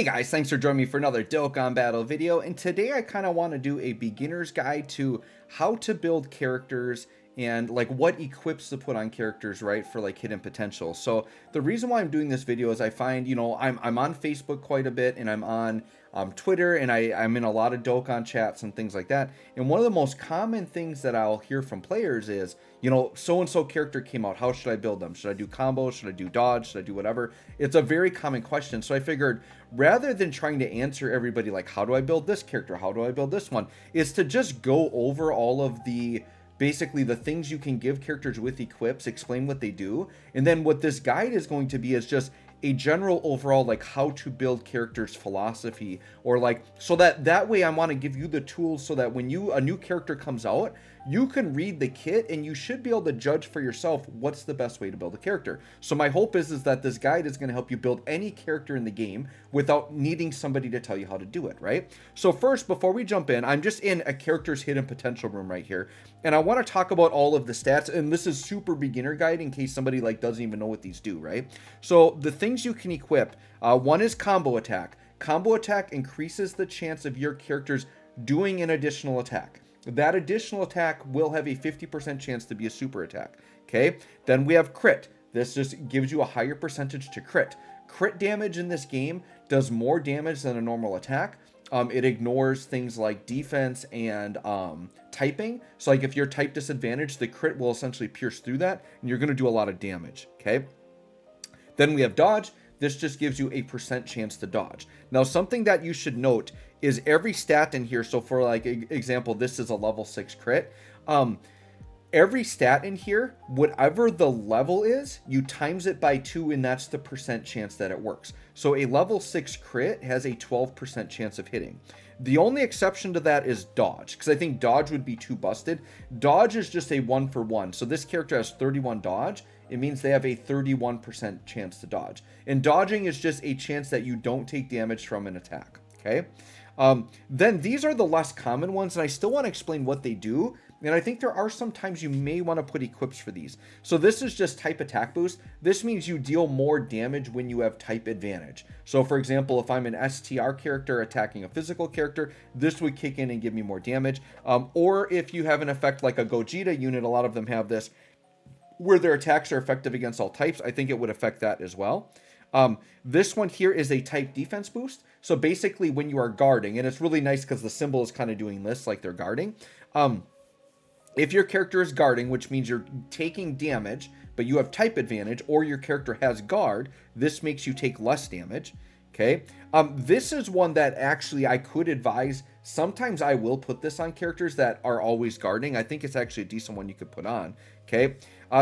Hey guys, thanks for joining me for another Dokkan battle video, and today I kind of want to do a beginner's guide to how to build characters and like what equips to put on characters, right, for like hidden potential. So the reason why I'm doing this video is I find, I'm on Facebook quite a bit, and I'm on Twitter, and I'm in a lot of Dokkan chats and things like that. And one of the most common things that I'll hear from players is, so-and-so character came out, how should I build them? Should I do combos? Should I do dodge? Should I do whatever? It's a very common question. So I figured rather than trying to answer everybody like, how do I build this character? How do I build this one? Is to just go over all of the basically the things you can give characters with equips, explain what they do. And then what this guide is going to be is just a general overall like how to build characters philosophy, or like so that way I want to give you the tools so that when a new character comes out, you can read the kit and you should be able to judge for yourself what's the best way to build a character. So my hope is that this guide is going to help you build any character in the game without needing somebody to tell you how to do it, right? So first, before we jump in, I'm just in a character's hidden potential room right here, and I want to talk about all of the stats, and this is super beginner guide in case somebody like doesn't even know what these do, right? So the things you can equip, one is combo attack. Combo attack increases the chance of your characters doing an additional attack. That additional attack will have a 50% chance to be a super attack. Okay, then we have crit. This just gives you a higher percentage to crit. Crit damage in this game does more damage than a normal attack. It ignores things like defense and typing. So like if you're type disadvantaged, the crit will essentially pierce through that and you're going to do a lot of damage. Okay, then we have dodge. This just gives you a percent chance to dodge. Now, something that you should note is every stat in here. So for like example, this is a level 6 crit. Every stat in here, whatever the level is, you times it by 2, and that's the percent chance that it works. So a level 6 crit has a 12% chance of hitting. The only exception to that is dodge, because I think dodge would be too busted. Dodge is just a 1-for-1. So this character has 31 dodge. It means they have a 31% chance to dodge. And dodging is just a chance that you don't take damage from an attack. Okay. Then these are the less common ones, and I still want to explain what they do. And I think there are some times you may want to put equips for these. So this is just type attack boost. This means you deal more damage when you have type advantage. So for example, if I'm an STR character attacking a physical character, this would kick in and give me more damage. Or if you have an effect like a Gogeta unit, a lot of them have this, where their attacks are effective against all types, I think it would affect that as well. This one here is a type defense boost. So basically when you are guarding, and it's really nice because the symbol is kind of doing this like they're guarding. If your character is guarding, which means you're taking damage, but you have type advantage, or your character has guard, this makes you take less damage. Okay. This is one that actually I could advise. Sometimes I will put this on characters that are always guarding. I think it's actually a decent one you could put on. Okay.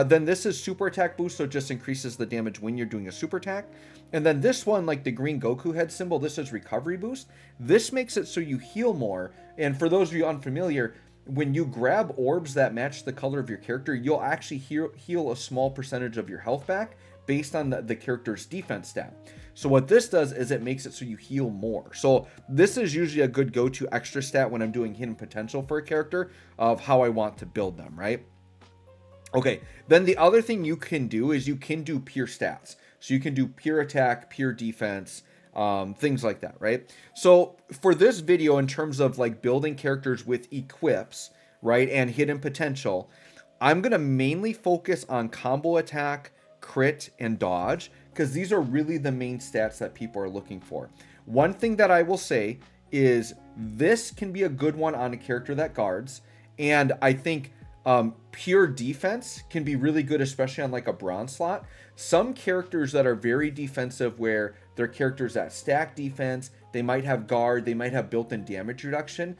Then this is super attack boost. So it just increases the damage when you're doing a super attack. And then this one, like the green Goku head symbol, this is recovery boost. This makes it so you heal more. And for those of you unfamiliar, when you grab orbs that match the color of your character, you'll actually heal a small percentage of your health back based on the character's defense stat. So what this does is it makes it so you heal more. So this is usually a good go-to extra stat when I'm doing hidden potential for a character of how I want to build them, right? Okay, then the other thing you can do is you can do pure stats. So you can do pure attack, pure defense, things like that, right? So for this video, in terms of like building characters with equips, right, and hidden potential, I'm going to mainly focus on combo attack, crit, and dodge, because these are really the main stats that people are looking for. One thing that I will say is this can be a good one on a character that guards, and I think pure defense can be really good, especially on like a bronze slot. Some characters that are very defensive, where their characters that stack defense, they might have guard, they might have built-in damage reduction.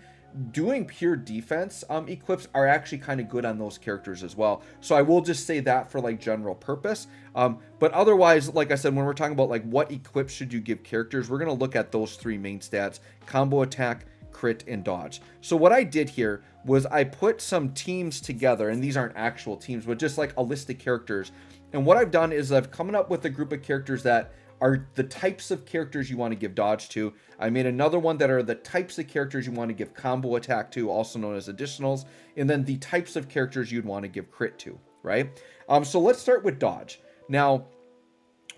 Doing pure defense equips are actually kind of good on those characters as well. So I will just say that for like general purpose. But otherwise, like I said, when we're talking about like what equips should you give characters, we're going to look at those three main stats: combo attack, crit, and dodge. So what I did here was I put some teams together, and these aren't actual teams, but just like a list of characters. And what I've done is I've come up with a group of characters that are the types of characters you want to give dodge to. I made another one that are the types of characters you want to give combo attack to, also known as additionals, and then the types of characters you'd want to give crit to, right? So let's start with dodge. Now,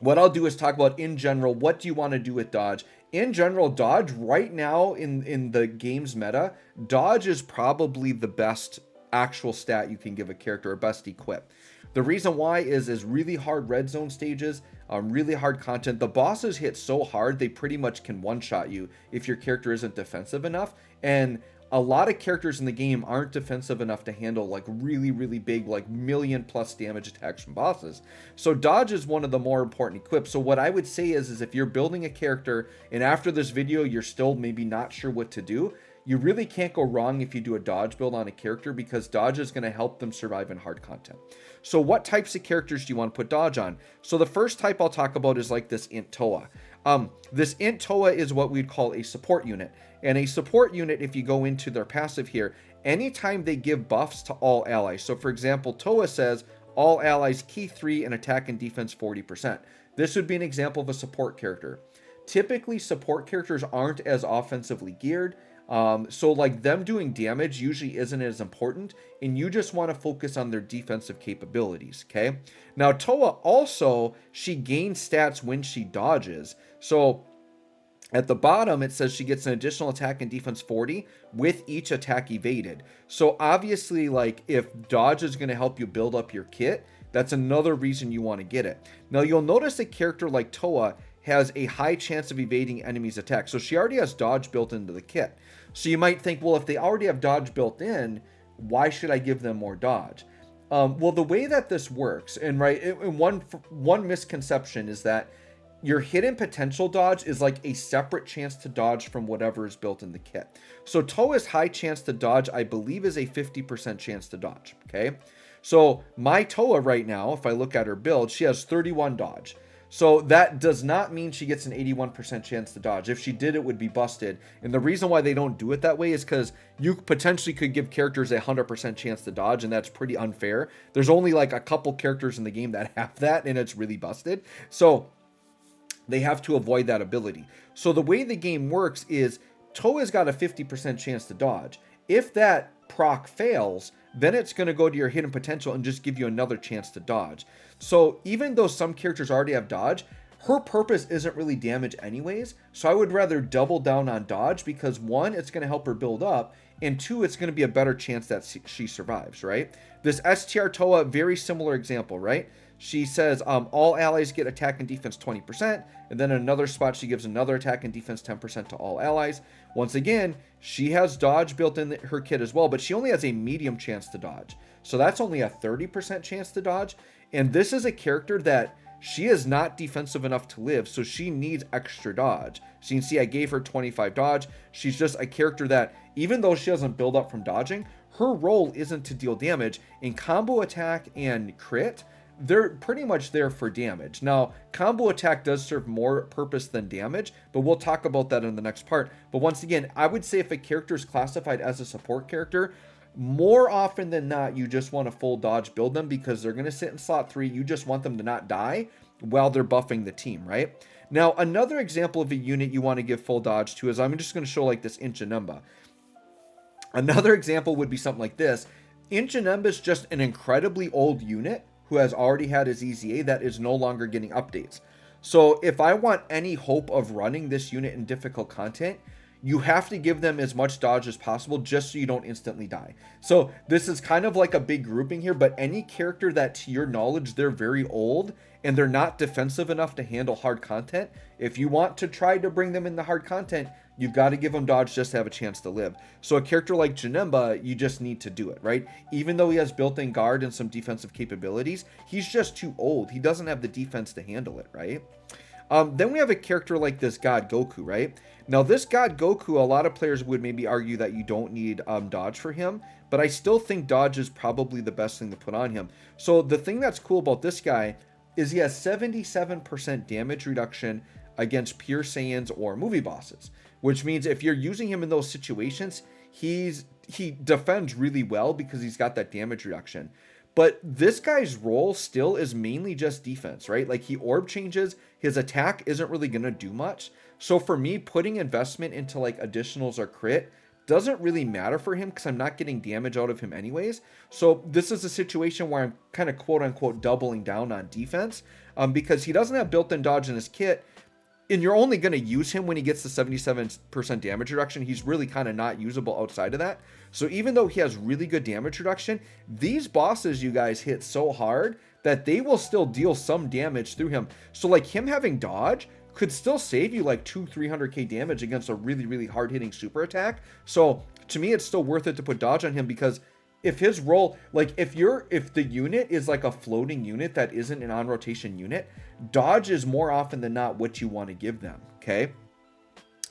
what I'll do is talk about in general, what do you want to do with dodge in general, dodge right now in the game's meta, dodge is probably the best actual stat you can give a character, or best equip. The reason why is really hard red zone stages, really hard content. The bosses hit so hard they pretty much can one-shot you if your character isn't defensive enough. And a lot of characters in the game aren't defensive enough to handle like really big, like million plus damage attacks from bosses. So dodge is one of the more important equips. So what I would say is if you're building a character and after this video you're still maybe not sure what to do, you really can't go wrong if you do a dodge build on a character, because dodge is going to help them survive in hard content. So what types of characters do you want to put dodge on? So the first type I'll talk about is like this Int Toa. This Int Toa is what we'd call a support unit. And a support unit, if you go into their passive here, anytime they give buffs to all allies. So for example, Toa says all allies key 3 and attack and defense 40%. This would be an example of a support character. Typically, support characters aren't as offensively geared. So like them doing damage usually isn't as important, and you just want to focus on their defensive capabilities, okay? Now Toa also, she gains stats when she dodges. So at the bottom, it says she gets an additional attack and defense 40 with each attack evaded. So obviously, like if dodge is going to help you build up your kit, that's another reason you want to get it. Now you'll notice a character like Toa has a high chance of evading enemies' attacks. So she already has dodge built into the kit. So you might think, well, if they already have dodge built in, why should I give them more dodge? Well, the way that this works, and one misconception is that your hidden potential dodge is like a separate chance to dodge from whatever is built in the kit. So Toa's high chance to dodge, I believe, is a 50% chance to dodge, okay? So my Toa right now, if I look at her build, she has 31 dodge. So that does not mean she gets an 81% chance to dodge. If she did, it would be busted. And the reason why they don't do it that way is because you potentially could give characters a 100% chance to dodge, and that's pretty unfair. There's only like a couple characters in the game that have that, and it's really busted. So they have to avoid that ability. So the way the game works is Toa's got a 50% chance to dodge. If that proc fails, then it's going to go to your hidden potential and just give you another chance to dodge. So even though some characters already have dodge, her purpose isn't really damage anyways. So I would rather double down on dodge, because one, it's going to help her build up, and two, it's going to be a better chance that she survives, right? This STR Toa, very similar example, right? She says all allies get attack and defense 20%, and then in another spot she gives another attack and defense 10% to all allies. Once again, she has dodge built in her kit as well, but she only has a medium chance to dodge. So that's only a 30% chance to dodge. And this is a character that she is not defensive enough to live, so she needs extra dodge. So you can see I gave her 25 dodge. She's just a character that, even though she doesn't build up from dodging, her role isn't to deal damage. In combo attack and crit, they're pretty much there for damage. Now, combo attack does serve more purpose than damage, but we'll talk about that in the next part. But once again, I would say if a character is classified as a support character, more often than not, you just want to full dodge build them, because they're going to sit in slot 3. You just want them to not die while they're buffing the team, right? Now, another example of a unit you want to give full dodge to is, I'm just going to show like this Inchanemba. Another example would be something like this. Inchanemba is just an incredibly old unit who has already had his EZA that is no longer getting updates. So if I want any hope of running this unit in difficult content, you have to give them as much dodge as possible just so you don't instantly die. So this is kind of like a big grouping here, but any character that, to your knowledge, they're very old and they're not defensive enough to handle hard content, if you want to try to bring them into hard content, you've got to give them dodge just to have a chance to live. So a character like Janemba, you just need to do it, right? Even though he has built-in guard and some defensive capabilities, he's just too old. He doesn't have the defense to handle it, right? Then we have a character like this God Goku, right? Now this God Goku, a lot of players would maybe argue that you don't need dodge for him, but I still think dodge is probably the best thing to put on him. So the thing that's cool about this guy is he has 77% damage reduction against pure Saiyans or movie bosses, which means if you're using him in those situations, he defends really well because he's got that damage reduction. But this guy's role still is mainly just defense, right? Like he orb changes, his attack isn't really going to do much. So for me, putting investment into like additionals or crit doesn't really matter for him because I'm not getting damage out of him anyways. So this is a situation where I'm kind of quote unquote doubling down on defense because he doesn't have built-in dodge in his kit. and you're only going to use him when he gets the 77% damage reduction. He's really kind of not usable outside of that. So even though he has really good damage reduction, these bosses, you guys, hit so hard that they will still deal some damage through him. So like him having dodge could still save you like 300k damage against a really, really hard hitting super attack. So to me, it's still worth it to put dodge on him, because if his role, like if the unit is like a floating unit that isn't an on rotation unit, dodge is more often than not what you want to give them. Okay.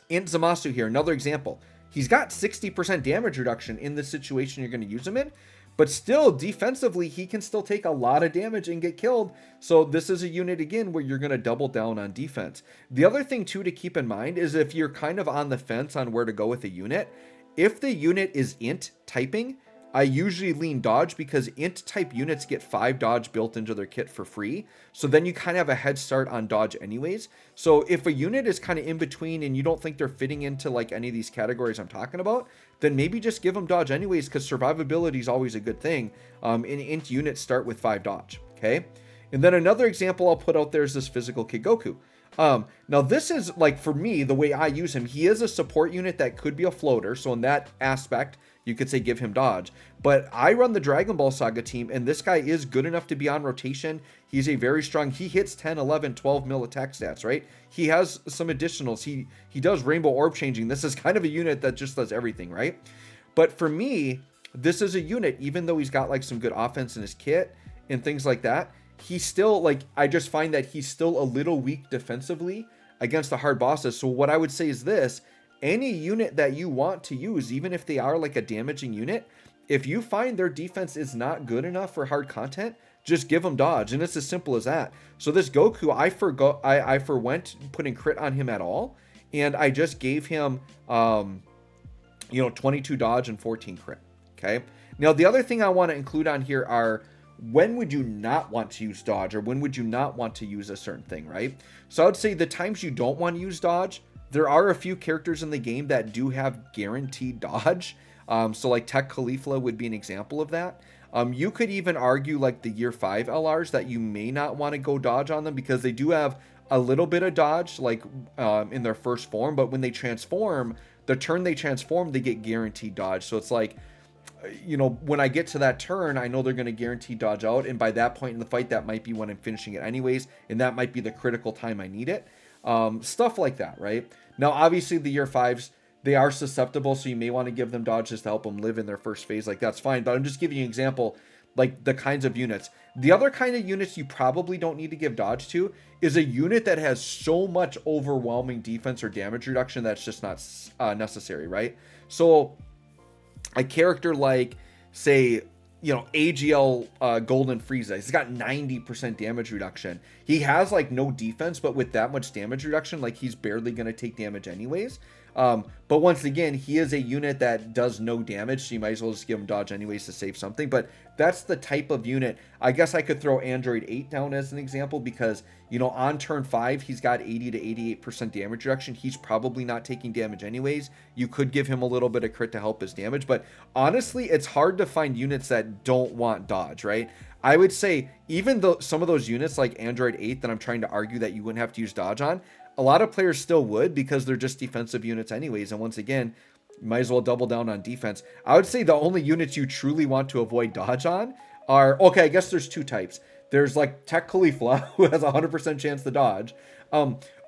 In Zamasu here, another example, he's got 60% damage reduction in the situation you're going to use him in, but still defensively, he can still take a lot of damage and get killed. So this is a unit again where you're going to double down on defense. The other thing too to keep in mind is if you're kind of on the fence on where to go with a unit, if the unit is int typing, I usually lean dodge, because int type units get 5 dodge built into their kit for free. So then you kind of have a head start on dodge anyways. So if a unit is kind of in between and you don't think they're fitting into like any of these categories I'm talking about, then maybe just give them dodge anyways, because survivability is always a good thing. And int units start with 5 dodge. Okay. And then another example I'll put out there is this physical Kid Goku. Now this is like, for me, the way I use him, he is a support unit that could be a floater. So in that aspect, you could say give him dodge, but I run the Dragon Ball Saga team, and this guy is good enough to be on rotation. He's a very strong, he hits 10, 11, 12 mil attack stats, right? He has some additionals. He does rainbow orb changing. This is kind of a unit that just does everything, right? But for me, this is a unit, even though he's got like some good offense in his kit and things like that, he's still like, I just find that he's still a little weak defensively against the hard bosses. So what I would say is this: any unit that you want to use, even if they are like a damaging unit, if you find their defense is not good enough for hard content, just give them dodge. And it's as simple as that. So this Goku, I forwent putting crit on him at all. And I just gave him, 22 dodge and 14 crit. Okay. Now, the other thing I want to include on here are, when would you not want to use dodge, or when would you not want to use a certain thing, right? So I would say the times you don't want to use dodge, there are a few characters in the game that do have guaranteed dodge. So like Tech Caulifla would be an example of that. You could even argue like the year 5 LRs that you may not want to go dodge on them, because they do have a little bit of dodge like in their first form, but when they transform, the turn they transform, they get guaranteed dodge. So it's like, when I get to that turn, I know they're going to guarantee dodge out. And by that point in the fight, that might be when I'm finishing it anyways. And that might be the critical time I need it. Stuff like that, right? Now, obviously the year 5s, they are susceptible, so you may want to give them dodge just to help them live in their first phase. Like, that's fine, but I'm just giving you an example, like the kinds of units. The other kind of units you probably don't need to give dodge to is a unit that has so much overwhelming defense or damage reduction that's just not necessary, right? So a character like, say, AGL Golden Frieza, he's got 90% damage reduction. He has like no defense, but with that much damage reduction, like he's barely going to take damage anyways. But once again, he is a unit that does no damage, so you might as well just give him dodge anyways to save something. But that's the type of unit. I guess I could throw Android 8 down as an example, because, on turn 5, he's got 80 to 88% damage reduction. He's probably not taking damage anyways. You could give him a little bit of crit to help his damage, but honestly, it's hard to find units that don't want dodge, right? I would say even though some of those units like Android 8 that I'm trying to argue that you wouldn't have to use dodge on, a lot of players still would, because they're just defensive units anyways. And once again, you might as well double down on defense. I would say the only units you truly want to avoid dodge on are, okay, I guess there's 2 types. There's like Tech Caulifla, who has a 100% chance to dodge,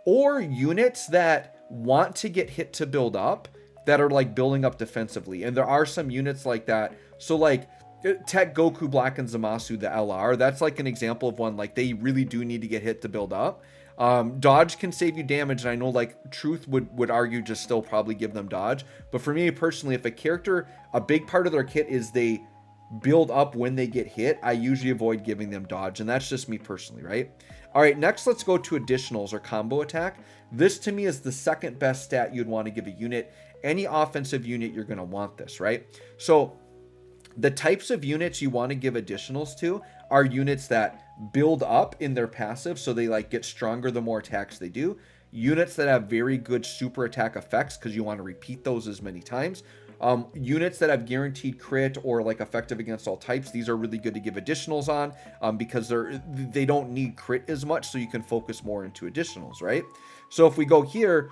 or units that want to get hit to build up, that are like building up defensively. And there are some units like that. So like Tech Goku Black and Zamasu, the LR, that's like an example of one, like they really do need to get hit to build up. Dodge can save you damage, and I know like Truth would argue just still probably give them dodge. But for me personally, if a character, a big part of their kit is they build up when they get hit, I usually avoid giving them dodge, and that's just me personally, right? All right, next let's go to additionals or combo attack. This to me is the second best stat you'd want to give a unit. Any offensive unit, you're going to want this, right? So the types of units you want to give additionals to are units that build up in their passive, so they like get stronger the more attacks they do. Units that have very good super attack effects, because you want to repeat those as many times. Units that have guaranteed crit or like effective against all types, these are really good to give additionals on, because they don't need crit as much, so you can focus more into additionals, right? So if we go here,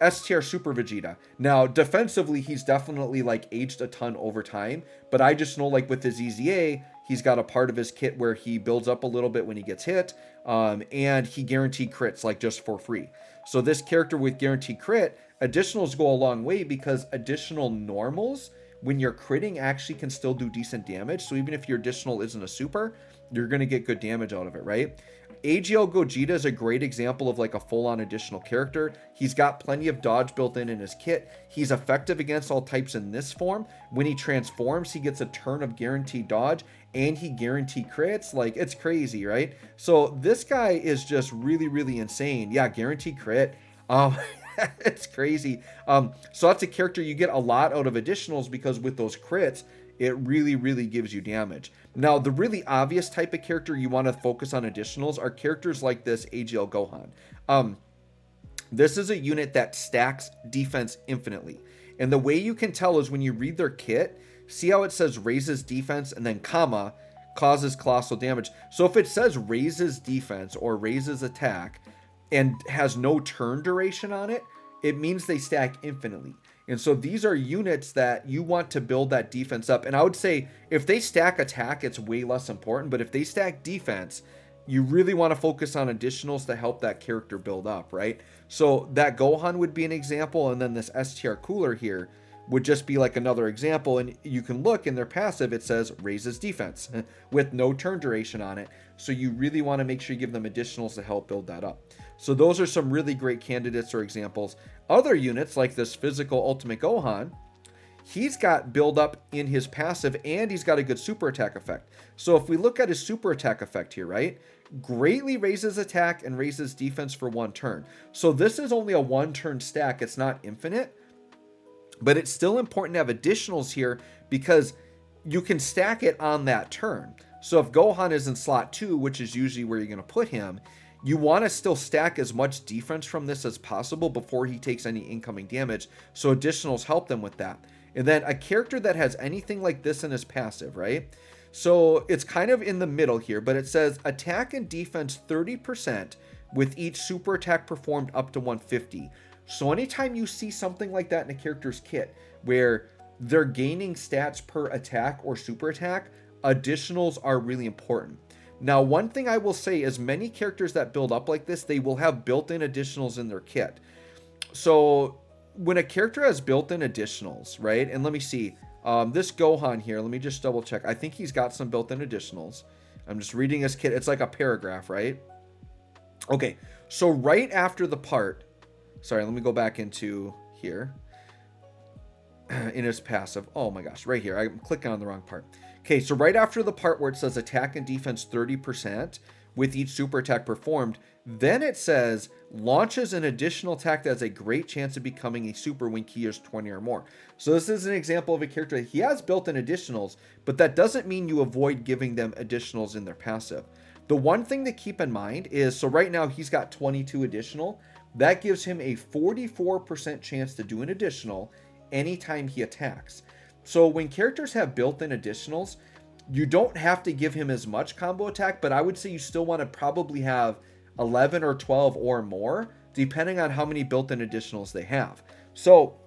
S tier Super Vegeta. Now, defensively, he's definitely like aged a ton over time, but I just know like with his EZA, he's got a part of his kit where he builds up a little bit when he gets hit, and he guaranteed crits like just for free. So this character with guaranteed crit, additionals go a long way, because additional normals, when you're critting, actually can still do decent damage. So even if your additional isn't a super, you're going to get good damage out of it, right? AGL Gogeta is a great example of like a full-on additional character. He's got plenty of dodge built in his kit. He's effective against all types in this form. When he transforms, he gets a turn of guaranteed dodge, and he guaranteed crits. Like, it's crazy, right? So this guy is just really, really insane. Yeah, guaranteed crit. It's crazy. So that's a character you get a lot out of additionals, because with those crits, it really, really gives you damage. Now, the really obvious type of character you want to focus on additionals are characters like this AGL Gohan. This is a unit that stacks defense infinitely. And the way you can tell is when you read their kit, see how it says raises defense and then comma, causes colossal damage. So if it says raises defense or raises attack and has no turn duration on it, it means they stack infinitely. And so these are units that you want to build that defense up. And I would say if they stack attack, it's way less important. But if they stack defense, you really want to focus on additionals to help that character build up, right? So that Gohan would be an example. And then this STR Cooler here would just be like another example. And you can look in their passive, it says raises defense with no turn duration on it. So you really want to make sure you give them additionals to help build that up. So those are some really great candidates or examples. Other units like this physical Ultimate Gohan, he's got build up in his passive, and he's got a good super attack effect. So if we look at his super attack effect here, right? Greatly raises attack and raises defense for 1 turn. So this is only a 1 turn stack. It's not infinite, but it's still important to have additionals here, because you can stack it on that turn. So if Gohan is in slot 2, which is usually where you're going to put him, you want to still stack as much defense from this as possible before he takes any incoming damage. So additionals help them with that. And then a character that has anything like this in his passive, right? So it's kind of in the middle here, but it says attack and defense 30% with each super attack performed up to 150. So anytime you see something like that in a character's kit where they're gaining stats per attack or super attack, additionals are really important. Now, one thing I will say is many characters that build up like this, they will have built-in additionals in their kit. So when a character has built-in additionals, right? And let me see, this Gohan here, let me just double check. I think he's got some built-in additionals. I'm just reading his kit. It's like a paragraph, right? Okay, so right after the part, sorry, let me go back into here. In his passive, oh my gosh, right here, I'm clicking on the wrong part. Okay, so right after the part where it says attack and defense 30% with each super attack performed, then it says launches an additional attack that has a great chance of becoming a super when key is 20 or more. So this is an example of a character that he has built-in additionals, but that doesn't mean you avoid giving them additionals in their passive. The one thing to keep in mind is, so right now he's got 22 additional. That gives him a 44% chance to do an additional anytime he attacks. So when characters have built-in additionals, you don't have to give him as much combo attack, but I would say you still want to probably have 11 or 12 or more, depending on how many built-in additionals they have. So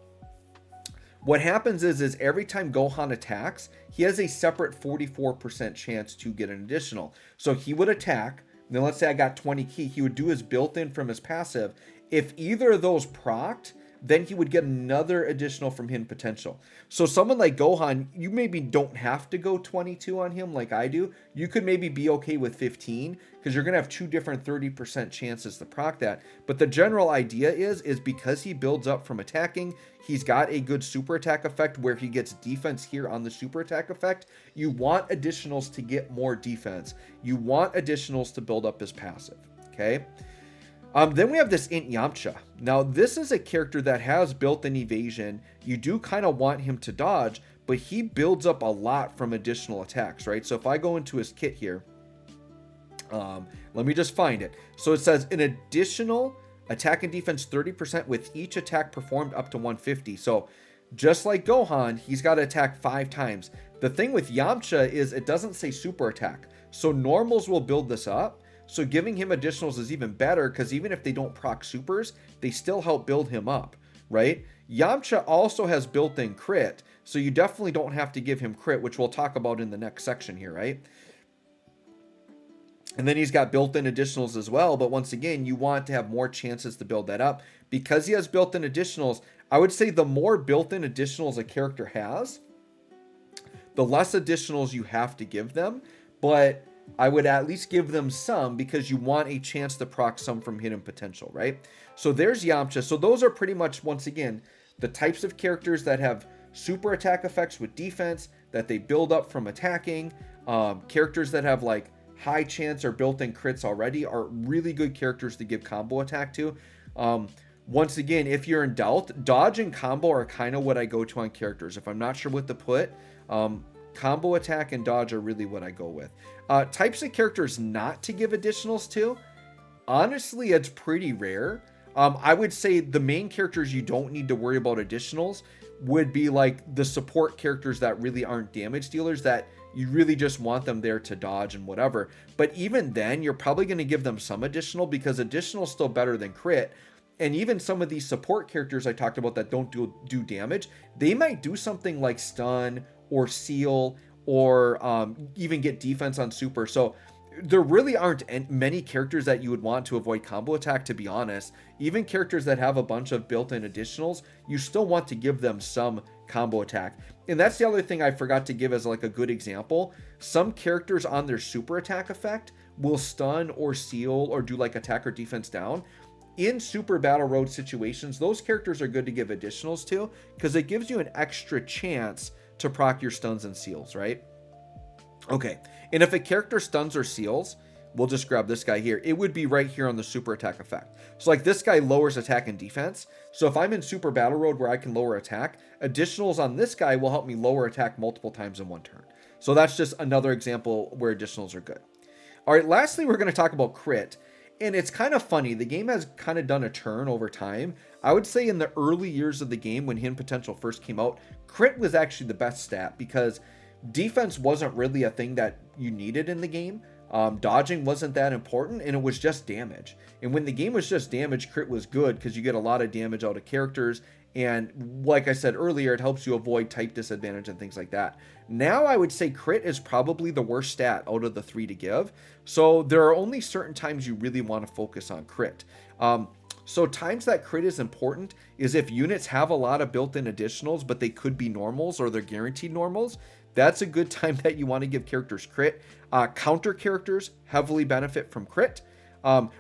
what happens is every time Gohan attacks, he has a separate 44% chance to get an additional. So he would attack, then let's say I got 20 key, he would do his built-in from his passive. If either of those procced, then he would get another additional from hidden potential. So someone like Gohan, you maybe don't have to go 22 on him like I do. You could maybe be okay with 15 because you're going to have 2 different 30% chances to proc that. But the general idea is because he builds up from attacking, he's got a good super attack effect where he gets defense here on the super attack effect. You want additionals to get more defense. You want additionals to build up his passive, okay? Then we have this Int Yamcha. Now, this is a character that has built-in evasion. You do kind of want him to dodge, but he builds up a lot from additional attacks, right? So if I go into his kit here, let me just find it. So it says an additional attack and defense 30% with each attack performed up to 150. So Just like Gohan, he's got to attack 5 times. The thing with Yamcha is it doesn't say super attack. So normals will build this up. So giving him additionals is even better because even if they don't proc supers, they still help build him up, right? Yamcha also has built-in crit, so you definitely don't have to give him crit, which we'll talk about in the next section here, right? And then he's got built-in additionals as well, but once again, you want to have more chances to build that up. Because he has built-in additionals, I would say the more built-in additionals a character has, the less additionals you have to give them, but I would at least give them some because you want a chance to proc some from hidden potential, right? So there's Yamcha. So those are pretty much, once again, the types of characters that have super attack effects with defense, that they build up from attacking. Characters that have like high chance or built-in crits already are really good characters to give combo attack to. Once again, if you're in doubt, dodge and combo are kind of what I go to on characters. If I'm not sure what to put, combo attack and dodge are really what I go with. Types of characters not to give additionals to, honestly, it's pretty rare. I would say the main characters you don't need to worry about additionals would be like the support characters that really aren't damage dealers, that you really just want them there to dodge and whatever. But even then, you're probably going to give them some additional because additional is still better than crit. And even some of these support characters I talked about that don't do damage, they might do something like stun or seal or even get defense on super. So there really aren't many characters that you would want to avoid combo attack, to be honest. Even characters that have a bunch of built-in additionals, you still want to give them some combo attack. And that's the other thing I forgot to give as like a good example. Some characters on their super attack effect will stun or seal or do like attack or defense down. In super battle road situations, those characters are good to give additionals to because it gives you an extra chance to proc your stuns and seals, right? Okay, and if a character stuns or seals, we'll just grab this guy here. It would be right here on the super attack effect. So like this guy lowers attack and defense. So if I'm in super battle road where I can lower attack, additionals on this guy will help me lower attack multiple times in one turn. So that's just another example where additionals are good. All right, lastly, we're going to talk about crit. And it's kind of funny. The game has kind of done a turn over time. I would say in the early years of the game when hidden potential first came out, crit was actually the best stat because defense wasn't really a thing that you needed in the game. Dodging wasn't that important, and it was just damage. And when the game was just damage, crit was good because you get a lot of damage out of characters. And like I said earlier, it helps you avoid type disadvantage and things like that. Now I would say crit is probably the worst stat out of the 3 to give. So there are only certain times you really want to focus on crit. So times that crit is important is if units have a lot of built-in additionals, but they could be normals or they're guaranteed normals. That's a good time that you want to give characters crit. Counter characters heavily benefit from crit.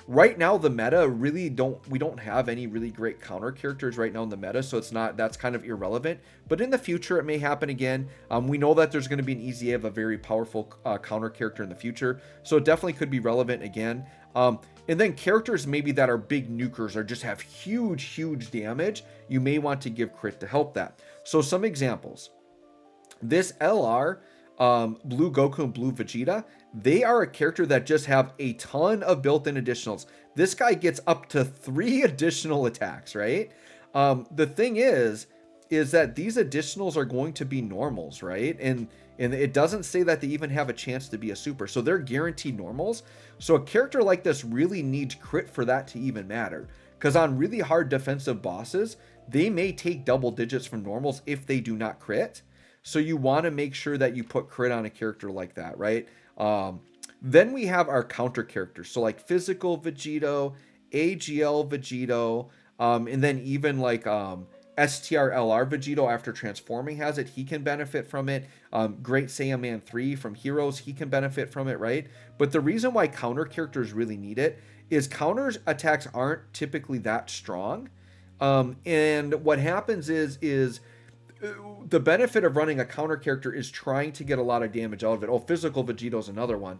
Right now, the meta we don't have any really great counter characters right now in the meta, so that's kind of irrelevant. But in the future, it may happen again. We know that there's going to be an EZA of a very powerful counter character in the future, so it definitely could be relevant again. And then characters maybe that are big nukers or just have huge damage, you may want to give crit to help that. So some examples. This LR, Blue Goku and Blue Vegeta, they are a character that just have a ton of built-in additionals. This guy gets up to 3 additional attacks, right? The thing is that these additionals are going to be normals, right? And it doesn't say that they even have a chance to be a super. So they're guaranteed normals. So a character like this really needs crit for that to even matter. Because on really hard defensive bosses, they may take double digits from normals if they do not crit. So you want to make sure that you put crit on a character like that, right? Then we have our counter characters. So like Physical Vegito, AGL Vegito, and then even like STRLR Vegito after transforming has it. He can benefit from it. Great Saiyaman 3 from Heroes, he can benefit from it, right? But the reason why counter characters really need it is counter attacks aren't typically that strong. And what happens is the benefit of running a counter character is trying to get a lot of damage out of it. Oh, Physical Vegito is another one.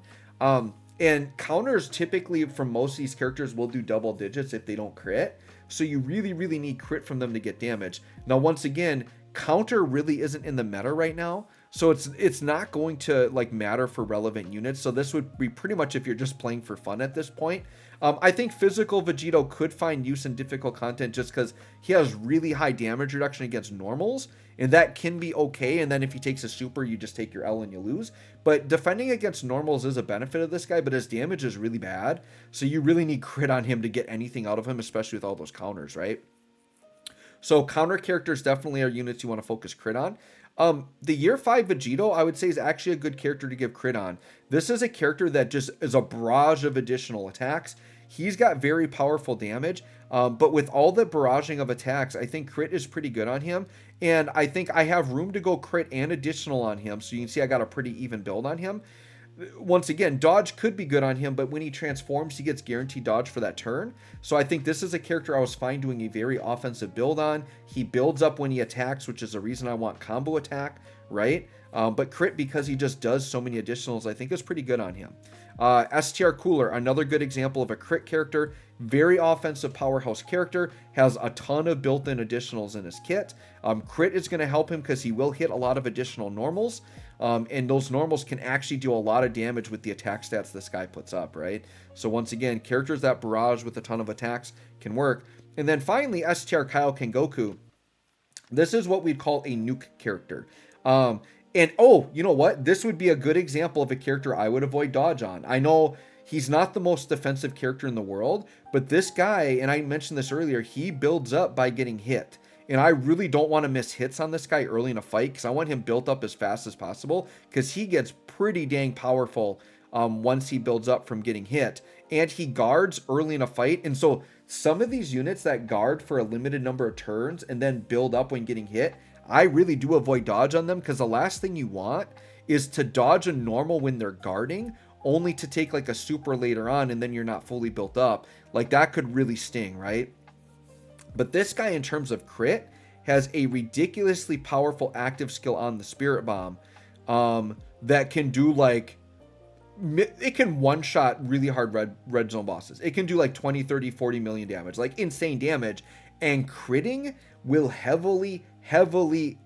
And counters typically from most of these characters will do double digits if they don't crit. So you really need crit from them to get damage. Now, once again, counter really isn't in the meta right now. So it's not going to like matter for relevant units. So this would be pretty much if you're just playing for fun at this point. I think physical Vegito could find use in difficult content just because he has really high damage reduction against normals, and that can be okay. And then if he takes a super, you just take your L and you lose. But defending against normals is a benefit of this guy, but his damage is really bad. So you really need crit on him to get anything out of him, especially with all those counters, right? So counter characters definitely are units you want to focus crit on. The year 5 Vegito, I would say, is actually a good character to give crit on. This is a character that just is a barrage of additional attacks. He's got very powerful damage, but with all the barraging of attacks, I think crit is pretty good on him. And I think I have room to go crit and additional on him. So you can see I got a pretty even build on him. Once again, dodge could be good on him, but when he transforms, he gets guaranteed dodge for that turn. So I think this is a character I was fine doing a very offensive build on. He builds up when he attacks, which is the reason I want combo attack, right? But crit, because he just does so many additionals, I think is pretty good on him. STR Cooler, another good example of a crit character. Very offensive powerhouse character, has a ton of built-in additionals in his kit. Crit is going to help him because he will hit a lot of additional normals. And those normals can actually do a lot of damage with the attack stats this guy puts up, right? So once again, characters that barrage with a ton of attacks can work. And then finally, STR Kaioken Goku. This is what we'd call a nuke character. And oh, you know what? This would be a good example of a character I would avoid dodge on. I know he's not the most defensive character in the world, but this guy, and I mentioned this earlier, he builds up by getting hit. And I really don't want to miss hits on this guy early in a fight because I want him built up as fast as possible because he gets pretty dang powerful once he builds up from getting hit. And he guards early in a fight. And so some of these units that guard for a limited number of turns and then build up when getting hit, I really do avoid dodge on them because the last thing you want is to dodge a normal when they're guarding only to take like a super later on and then you're not fully built up. Like that could really sting, right? But this guy, in terms of crit, has a ridiculously powerful active skill on the Spirit Bomb that can do like, it can one-shot really hard red zone bosses. It can do like 20, 30, 40 million damage, like insane damage. And critting will heavily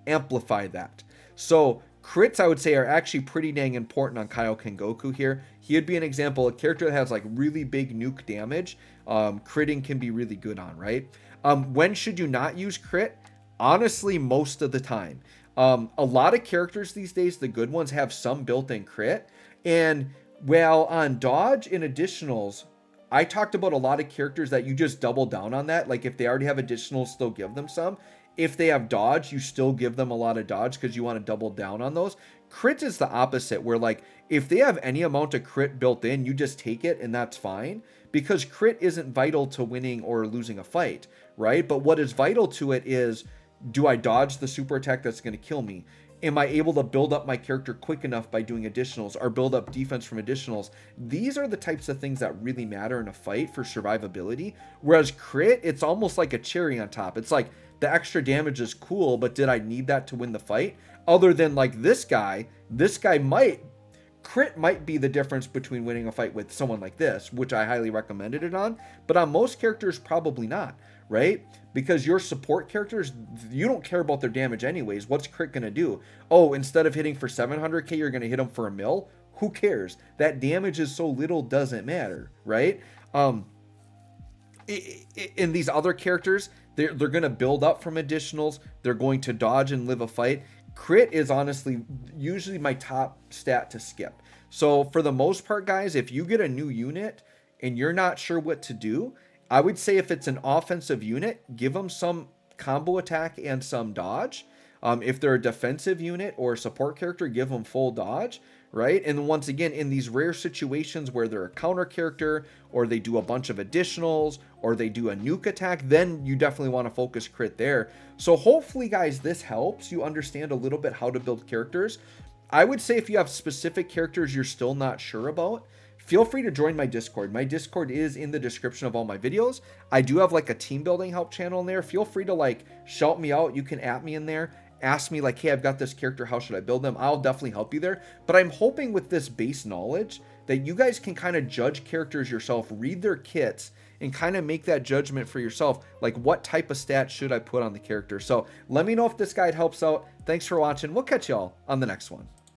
amplify that. So crits, I would say, are actually pretty dang important on Kaioken Goku here. He would be an example, a character that has like really big nuke damage. Critting can be really good on, right? When should you not use crit? Honestly, most of the time. A lot of characters these days, the good ones, have some built-in crit. And well, on dodge and additionals, I talked about a lot of characters that you just double down on that. Like if they already have additionals, still give them some. If they have dodge, you still give them a lot of dodge because you want to double down on those. Crit is the opposite, where like if they have any amount of crit built in, you just take it and that's fine. Because crit isn't vital to winning or losing a fight, right? But what is vital to it is, do I dodge the super attack that's going to kill me? Am I able to build up my character quick enough by doing additionals or build up defense from additionals? These are the types of things that really matter in a fight for survivability. Whereas crit, it's almost like a cherry on top. It's like the extra damage is cool, but did I need that to win the fight? Other than like this guy crit might be the difference between winning a fight with someone like this, which I highly recommended it on, but on most characters, probably not, right? Because your support characters, you don't care about their damage anyways. What's crit going to do? Oh, instead of hitting for 700k, you're going to hit them for a mil? Who cares? That damage is so little, doesn't matter, right? In these other characters, they're going to build up from additionals. They're going to dodge and live a fight. Crit is honestly usually my top stat to skip. So for the most part, guys, if you get a new unit and you're not sure what to do, I would say if it's an offensive unit, give them some combo attack and some dodge. If they're a defensive unit or a support character, give them full dodge, right? And once again, in these rare situations where they're a counter character or they do a bunch of additionals or they do a nuke attack, then you definitely want to focus crit there. So hopefully, guys, this helps you understand a little bit how to build characters. I would say if you have specific characters you're still not sure about, feel free to join my Discord. My Discord is in the description of all my videos. I do have like a team building help channel in there. Feel free to like shout me out. You can at me in there. Ask me like, hey, I've got this character. How should I build them? I'll definitely help you there. But I'm hoping with this base knowledge that you guys can kind of judge characters yourself, read their kits, and kind of make that judgment for yourself. Like what type of stat should I put on the character? So let me know if this guide helps out. Thanks for watching. We'll catch y'all on the next one.